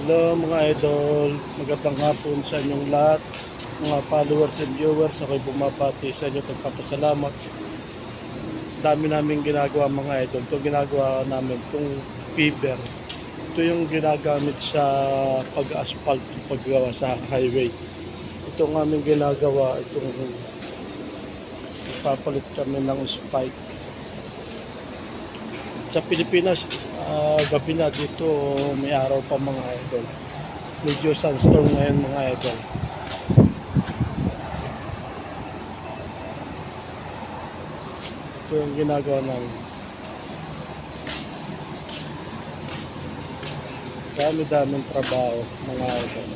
Hello mga idol, magandang hapon sa inyong lahat, mga followers and viewers. Ako'y bumabati sa inyo, pagpapasalamat. Dami namin ginagawa mga idol. Itong ginagawa namin, itong fiber. Ito yung ginagamit sa pag-asphalt, paggawa sa highway. Ito ang aming ginagawa, itong papalit kami ng spike. Sa Pilipinas, gabi na dito, may araw pa mga idol. Medyo sunstorm ngayon mga idol. Ito yung ginagawa namin. Dami-daming trabaho mga idol.